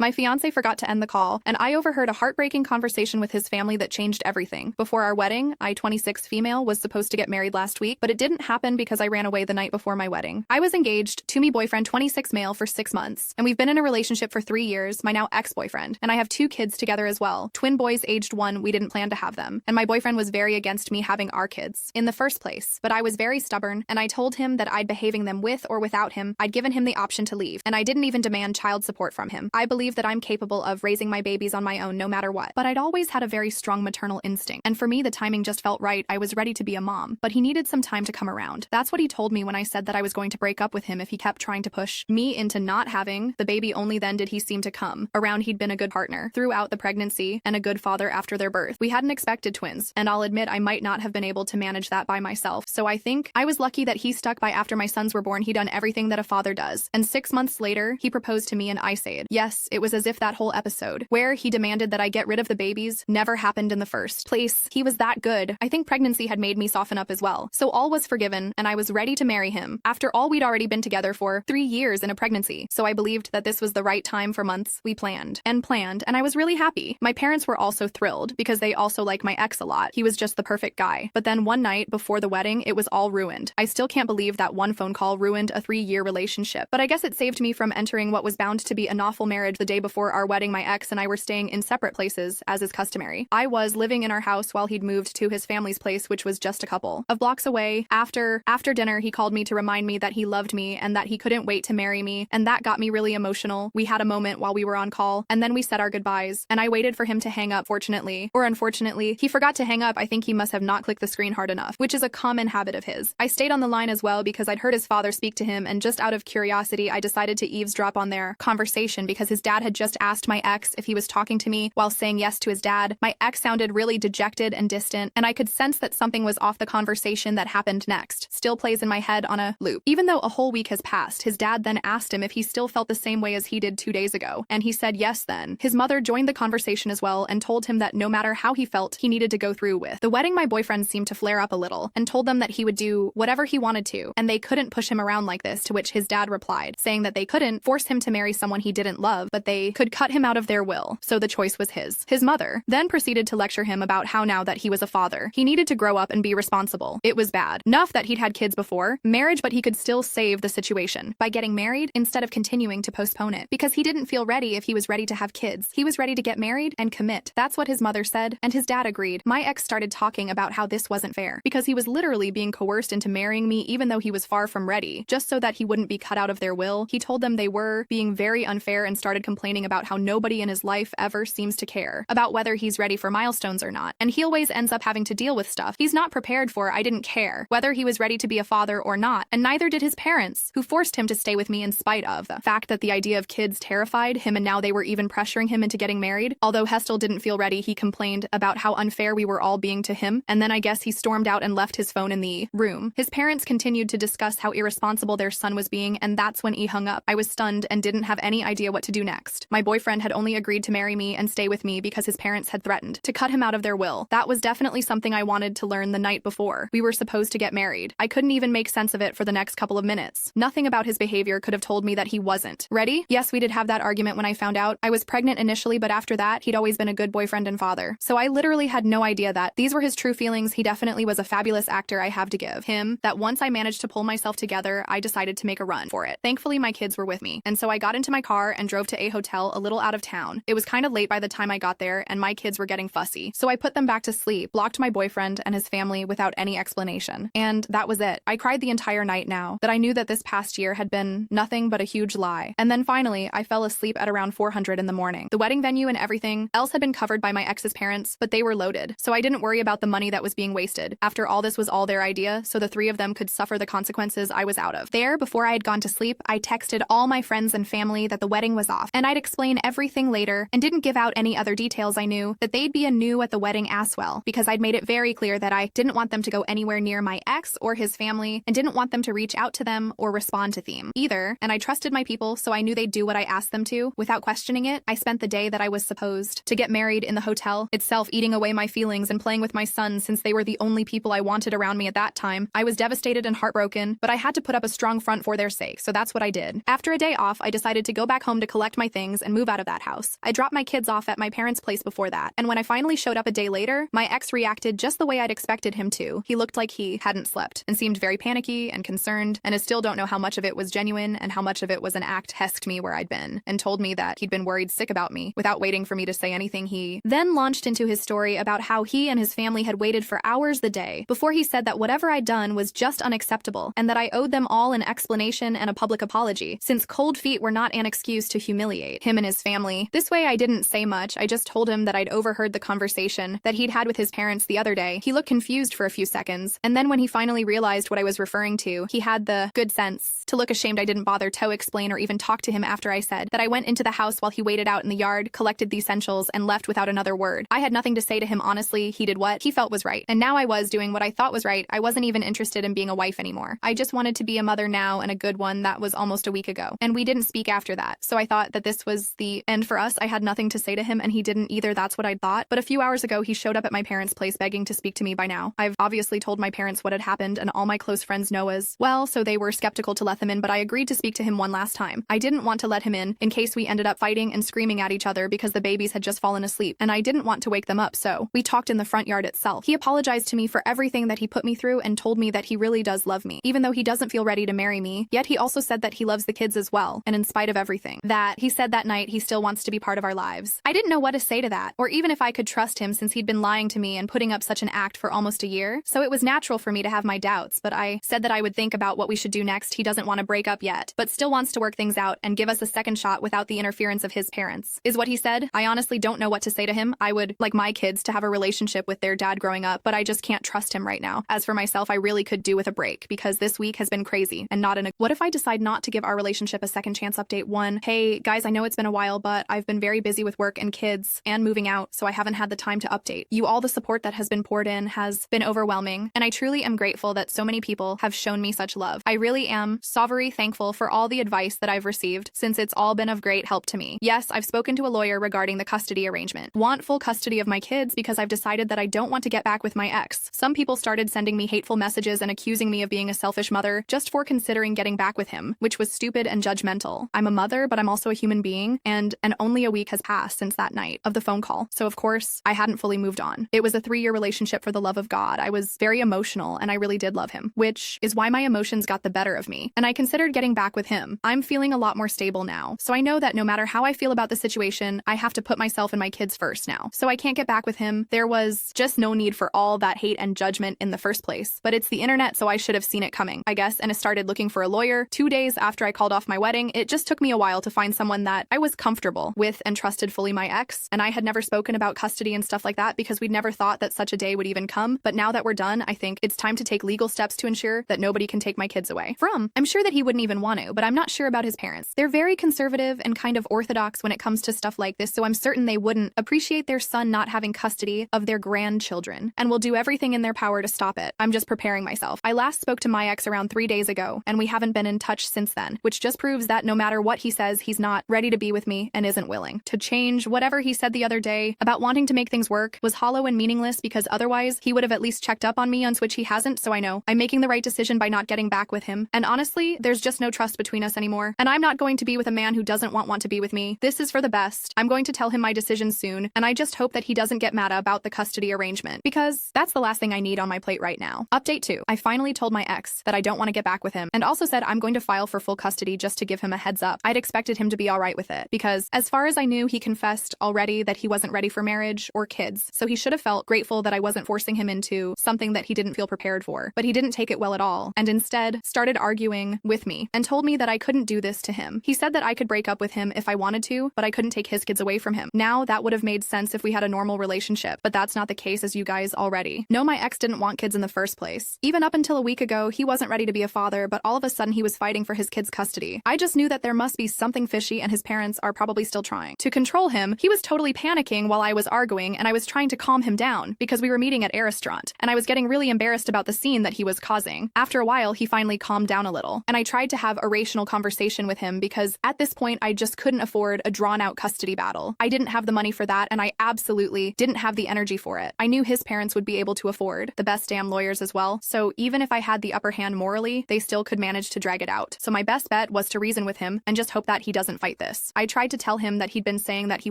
My fiance forgot to end the call, and I overheard a heartbreaking conversation with his family that changed everything. Before our wedding, I, 26 female, was supposed to get married last week, but it didn't happen because I ran away the night before my wedding. I was engaged to me boyfriend 26 male for 6 months, and we've been in a relationship for 3 years, my now ex-boyfriend, and I have 2 kids together as well. Twin boys aged 1, we didn't plan to have them, and my boyfriend was very against me having our kids in the first place, but I was very stubborn, and I told him that I'd behaving them with or without him. I'd given him the option to leave, and I didn't even demand child support from him. I believe that I'm capable of raising my babies on my own no matter what, but I'd always had a very strong maternal instinct, and for me the timing just felt right. I was ready to be a mom, but he needed some time to come around. That's what he told me when I said that I was going to break up with him if he kept trying to push me into not having the baby. Only then did he seem to come around. He'd been a good partner throughout the pregnancy and a good father after their birth. We hadn't expected twins, and I'll admit I might not have been able to manage that by myself, so I think I was lucky that he stuck by. After my sons were born, he done everything that a father does, and 6 months later he proposed to me and I said yes. It was as if that whole episode where he demanded that I get rid of the babies never happened in the first place. He was that good. I think pregnancy had made me soften up as well, so all was forgiven, and I was ready to marry him. After all, we'd already been together for 3 years in a pregnancy, so I believed that this was the right time. For months we planned, and I was really happy. My parents were also thrilled because they also like my ex a lot. He was just the perfect guy. But then one night before the wedding, it was all ruined. I still can't believe that one phone call ruined a 3-year relationship, but I guess it saved me from entering what was bound to be an awful marriage. The day before our wedding, my ex and I were staying in separate places, as is customary. I was living in our house while he'd moved to his family's place, which was just a couple of blocks away. After dinner, he called me to remind me that he loved me and that he couldn't wait to marry me, and that got me really emotional. We had a moment while we were on call, and then we said our goodbyes, and I waited for him to hang up. Fortunately, or unfortunately, he forgot to hang up. I think he must have not clicked the screen hard enough, which is a common habit of his. I stayed on the line as well because I'd heard his father speak to him, and just out of curiosity, I decided to eavesdrop on their conversation because his dad had just asked my ex if he was talking to me while saying yes to his dad. My ex sounded really dejected and distant, and I could sense that something was off. The conversation that happened next still plays in my head on a loop. Even though a whole week has passed, his dad then asked him if he still felt the same way as he did 2 days ago, and he said yes then. His mother joined the conversation as well and told him that no matter how he felt, he needed to go through with the wedding. My boyfriend seemed to flare up a little and told them that he would do whatever he wanted to, and they couldn't push him around like this, to which his dad replied, saying that they couldn't force him to marry someone he didn't love, but they could cut him out of their will, so the choice was his. His mother then proceeded to lecture him about how now that he was a father, he needed to grow up and be responsible. It was bad enough that he'd had kids before marriage, but he could still save the situation by getting married instead of continuing to postpone it, because he didn't feel ready. If he was ready to have kids, he was ready to get married and commit. That's what his mother said, and his dad agreed. My ex started talking about how this wasn't fair because he was literally being coerced into marrying me even though he was far from ready, just so that he wouldn't be cut out of their will. He told them they were being very unfair and started complaining about how nobody in his life ever seems to care about whether he's ready for milestones or not, and he always ends up having to deal with stuff he's not prepared for. I didn't care whether he was ready to be a father or not, and neither did his parents, who forced him to stay with me in spite of the fact that the idea of kids terrified him, and now they were even pressuring him into getting married. Although Hestel didn't feel ready, he complained about how unfair we were all being to him, and then I guess he stormed out and left his phone in the room. His parents continued to discuss how irresponsible their son was being, and that's when he hung up. I was stunned and didn't have any idea what to do next. My boyfriend had only agreed to marry me and stay with me because his parents had threatened to cut him out of their will. That was definitely something I wanted to learn the night before we were supposed to get married. I couldn't even make sense of it for the next couple of minutes. Nothing about his behavior could have told me that he wasn't ready. Yes, we did have that argument when I found out I was pregnant initially, but after that, he'd always been a good boyfriend and father. So I literally had no idea that these were his true feelings. He definitely was a fabulous actor. I have to give him that. Once I managed to pull myself together, I decided to make a run for it. Thankfully, my kids were with me, and so I got into my car and drove to a hotel a little out of town. It was kind of late by the time I got there, and my kids were getting fussy, so I put them back to sleep, blocked my boyfriend and his family without any explanation, and that was it. I cried the entire night now that I knew that this past year had been nothing but a huge lie. And then finally, I fell asleep at around 400 in the morning. The wedding venue and everything else had been covered by my ex's parents, but they were loaded, so I didn't worry about the money that was being wasted. After all, this was all their idea, so the 3 of them could suffer the consequences I was out of. There, before I had gone to sleep, I texted all my friends and family that the wedding was off, and I'd explain everything later, and didn't give out any other details. I knew that they'd be anew at the wedding as well, because I'd made it very clear that I didn't want them to go anywhere near my ex or his family, and didn't want them to reach out to them or respond to them either, and I trusted my people, so I knew they'd do what I asked them to. Without questioning it, I spent the day that I was supposed to get married in the hotel itself, eating away my feelings and playing with my sons since they were the only people I wanted around me at that time. I was devastated and heartbroken, but I had to put up a strong front for their sake, so that's what I did. After a day off, I decided to go back home to collect my things and move out of that house. I dropped my kids off at my parents' place before that, and when I finally showed up a day later, my ex reacted just the way I'd expected him to. He looked like he hadn't slept and seemed very panicky and concerned, and I still don't know how much of it was genuine and how much of it was an act. Hesked me where I'd been and told me that he'd been worried sick about me. Without waiting for me to say anything, he then launched into his story about how he and his family had waited for hours the day before he said that whatever I'd done was just unacceptable and that I owed them all an explanation and a public apology, since cold feet were not an excuse to humiliate him and his family. This way I didn't say much. I just told him that I'd overheard the conversation that he'd had with his parents the other day. He looked confused for a few seconds, and then when he finally realized what I was referring to, he had the good sense to look ashamed I didn't bother to explain or even talk to him after I said that I went into the house while he waited out in the yard, collected the essentials, and left without another word. I had nothing to say to him, honestly. He did what he felt was right, and now I was doing what I thought was right. I wasn't even interested in being a wife anymore. I just wanted to be a mother now, and a good one. That was almost a week ago, and we didn't speak after that, so I thought that this was the end for us. I had nothing to say to him, and he didn't either. That's what I'd thought. But a few hours ago, he showed up at my parents' place begging to speak to me. By now, I've obviously told my parents what had happened, and all my close friends know as well, so they were skeptical to let them in, but I agreed to speak to him one last time. I didn't want to let him in case we ended up fighting and screaming at each other because the babies had just fallen asleep, and I didn't want to wake them up, so we talked in the front yard itself. He apologized to me for everything that he put me through and told me that he really does love me, even though he doesn't feel ready to marry me. Yet he also said that he loves the kids as well, and in spite of everything that he said that night, he still wants to be part of our lives. I didn't know what to say to that, or even if I could trust him, since he'd been lying to me and putting up such an act for almost a year, so it was natural for me to have my doubts, but I said that I would think about what we should do next. He doesn't want to break up yet, but still wants to work things out and give us a second shot without the interference of his parents, is what he said. I honestly don't know what to say to him. I would like my kids to have a relationship with their dad growing up, but I just can't trust him right now. As for myself, I really could do with a break because this week has been crazy and not in a what if I decide not to give our relationship a second chance? Update 1. Hey guys, I know it's been a while, but I've been very busy with work and kids and moving out, so I haven't had the time to update you. All the support that has been poured in has been overwhelming, and I truly am grateful that so many people have shown me such love. I really am so very thankful for all the advice that I've received, since it's all been of great help to me. Yes, I've spoken to a lawyer regarding the custody arrangement. Want full custody of my kids because I've decided that I don't want to get back with my ex. Some people started sending me hateful messages and accusing me of being a selfish mother just for considering getting back with him, which was stupid and judgmental. I'm a mother, but I'm also a human being, and only a week has passed since that night of the phone call. So of course, I hadn't fully moved on. It was a 3-year relationship for the love of God. I was very emotional, and I really did love him, which is why my emotions got the better of me, and I considered getting back with him. I'm feeling a lot more stable now, so I know that no matter how I feel about the situation, I have to put myself and my kids first now. So I can't get back with him. There was just no need for all that hate and judgment in the first place, but it's the internet, so I should have seen it coming, I guess, and I started looking for a lawyer. 2 days after I called off my wedding, it just took me a while to find someone that I was comfortable with and trusted fully. My ex and I had never spoken about custody and stuff like that because we'd never thought that such a day would even come, but now that we're done, I think it's time to take legal steps to ensure that nobody can take my kids away from. I'm sure that he wouldn't even want to, but I'm not sure about his parents. They're very conservative and kind of orthodox when it comes to stuff like this, so I'm certain they wouldn't appreciate their son not having custody of their grandchildren and will do everything in their power to stop it. I'm just preparing myself. I last spoke to my ex around 3 days ago, and we haven't been in touch since then, which just proves that no matter what he says, he's not ready to be with me and isn't willing to change. Whatever he said the other day about wanting to make things work was hollow and meaningless, because otherwise he would have at least checked up on me, on which he hasn't, so I know I'm making the right decision by not getting back with him. And honestly, there's just no trust between us anymore, and I'm not going to be with a man who doesn't want to be with me. This is for the best. I'm going to tell him my decision soon, and I just hope that he doesn't get mad about the custody arrangement, because that's the last thing I need on my plate right now. Update 2. I finally told my ex that I don't want to get back with him, and also said I'm going to file for full custody just to give him a heads up. I'd expected him to be alright with it, because as far as I knew, he confessed already that he wasn't ready for marriage or kids, so he should have felt grateful that I wasn't forcing him into something that he didn't feel prepared for. But he didn't take it well at all, and instead started arguing with me and told me that I couldn't do this to him. He said that I could break up with him if I wanted to, but I couldn't take his kids away from him. Now, that would have made sense if we had a normal relationship, but that's not the case, as you guys already know. My ex didn't want kids in the first place. Even up until a week ago, he wasn't ready to be a father, but all of a sudden he was fighting for his kids' custody. I just knew that there must be something fishy, and his parents are probably still trying to control him. He was totally panicking while I was arguing, and I was trying to calm him down because we were meeting at eavesdropped, and I was getting really embarrassed about the scene that he was causing. After a while, he finally calmed down a little, and I tried to have a rational conversation with him because at this point I just couldn't afford a drawn-out custody battle. I didn't have the money for that, and I absolutely didn't have the energy for it. I knew his parents would be able to afford the best damn lawyers as well, so even if I had the upper hand morally, they still could manage to drag it out. So my best bet was to reason with him and just hope that he doesn't fight fight this. I tried to tell him that he'd been saying that he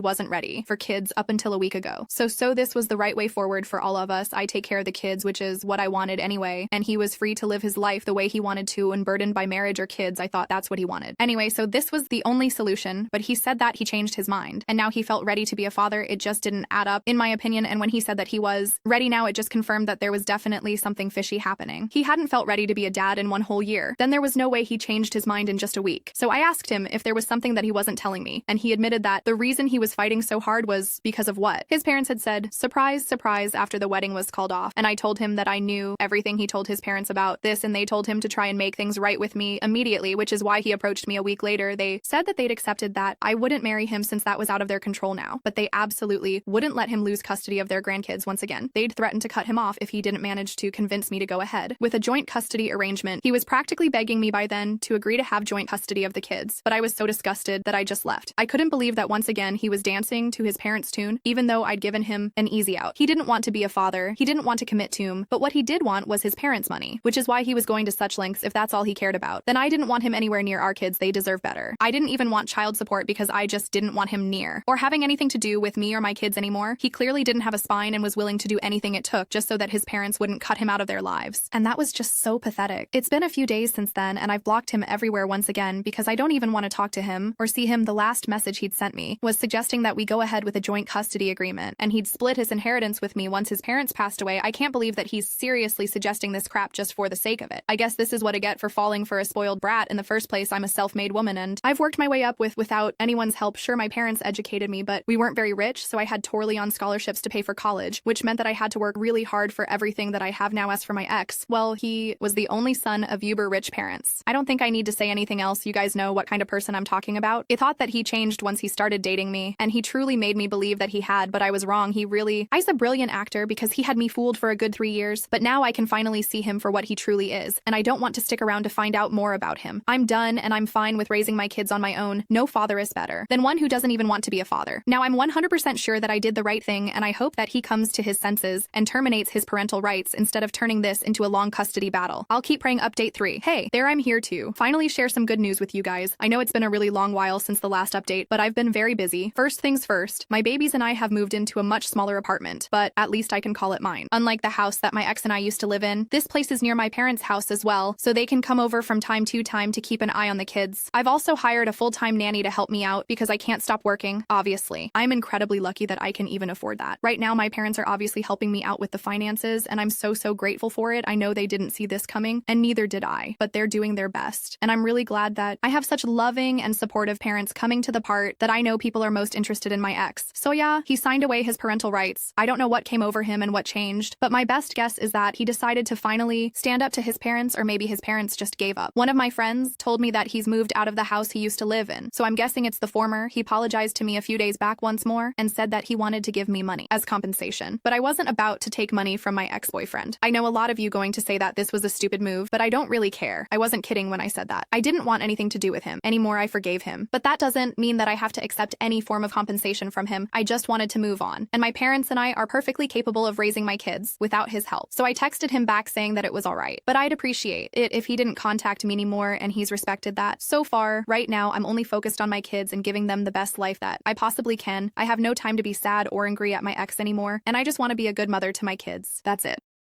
wasn't ready for kids up until a week ago. So this was the right way forward for all of us. I take care of the kids, which is what I wanted anyway, and he was free to live his life the way he wanted to, unburdened by marriage or kids. I thought that's what he wanted. Anyway, so this was the only solution, but he said that he changed his mind, and now he felt ready to be a father. It just didn't add up, in my opinion, and when he said that he was ready now, it just confirmed that there was definitely something fishy happening. He hadn't felt ready to be a dad in 1 whole year. Then there was no way he changed his mind in just a week. So I asked him if there was something that he wasn't telling me, and he admitted that the reason he was fighting so hard was because of what? His parents had said, surprise, surprise, after the wedding was called off, and I told him that I knew everything he told his parents about this, and they told him to try and make things right with me immediately, which is why he approached me a week later. They said that they'd accepted that I wouldn't marry him since that was out of their control now, but they absolutely wouldn't let him lose custody of their grandkids once again. They'd threatened to cut him off if he didn't manage to convince me to go ahead with a joint custody arrangement. He was practically begging me by then to agree to have joint custody of the kids, but I was so disgusted that I just left. I couldn't believe that once again he was dancing to his parents' tune, even though I'd given him an easy out. He didn't want to be a father, he didn't want to commit to him, but what he did want was his parents' money, which is why he was going to such lengths if that's all he cared about. Then I didn't want him anywhere near our kids. They deserve better. I didn't even want child support because I just didn't want him near or having anything to do with me or my kids anymore. He clearly didn't have a spine and was willing to do anything it took just so that his parents wouldn't cut him out of their lives. And that was just so pathetic. It's been a few days since then, and I've blocked him everywhere once again because I don't even want to talk to him or see him. The last message he'd sent me was suggesting that we go ahead with a joint custody agreement, and he'd split his inheritance with me once his parents passed away. I can't believe that he's seriously suggesting this crap just for the sake of it. I guess this is what I get for falling for a spoiled brat in the first place. I'm a self-made woman, and I've worked my way up without anyone's help. Sure, my parents educated me, but we weren't very rich, so I had totally on scholarships to pay for college, which meant that I had to work really hard for everything that I have now. As for my ex, well, he was the only son of uber rich parents. I don't think I need to say anything else. You guys know what kind of person I'm talking about. I thought that he changed once he started dating me, and he truly made me believe that he had, but I was wrong. He's a brilliant actor because he had me fooled for a good 3 years, but now I can finally see him for what he truly is, and I don't want to stick around to find out more about him. I'm done, and I'm fine with raising my kids on my own. No father is better than one who doesn't even want to be a father. Now I'm 100% sure that I did the right thing, and I hope that he comes to his senses and terminates his parental rights instead of turning this into a long custody battle. I'll keep praying. Update 3. Hey, there, I'm here to finally share some good news with you guys. I know it's been a really long while since the last update, but I've been very busy. First things first, my babies and I have moved into a much smaller apartment, but at least I can call it mine. Unlike the house that my ex and I used to live in, this place is near my parents' house as well, so they can come over from time to time to keep an eye on the kids. I've also hired a full-time nanny to help me out because I can't stop working, obviously. I'm incredibly lucky that I can even afford that. Right now, my parents are obviously helping me out with the finances, and I'm so grateful for it. I know they didn't see this coming, and neither did I, but they're doing their best. And I'm really glad that I have such loving and supportive parents. Coming to the part that I know people are most interested in, my ex. So yeah, he signed away his parental rights. I don't know what came over him and what changed, but my best guess is that he decided to finally stand up to his parents, or maybe his parents just gave up. One of my friends told me that he's moved out of the house he used to live in, so I'm guessing it's the former. He apologized to me a few days back once more and said that he wanted to give me money as compensation, but I wasn't about to take money from my ex-boyfriend. I know a lot of you going to say that this was a stupid move, but I don't really care. I wasn't kidding when I said that. I didn't want anything to do with him anymore. I forgave him, but that doesn't mean that I have to accept any form of compensation from him. I just wanted to move on, and my parents and I are perfectly capable of raising my kids without his help. So I texted him back saying that it was all right, but I'd appreciate it if he didn't contact me anymore, and he's respected that. So far, right now, I'm only focused on my kids and giving them the best life that I possibly can. I have no time to be sad or angry at my ex anymore, and I just want to be a good mother to my kids. That's it.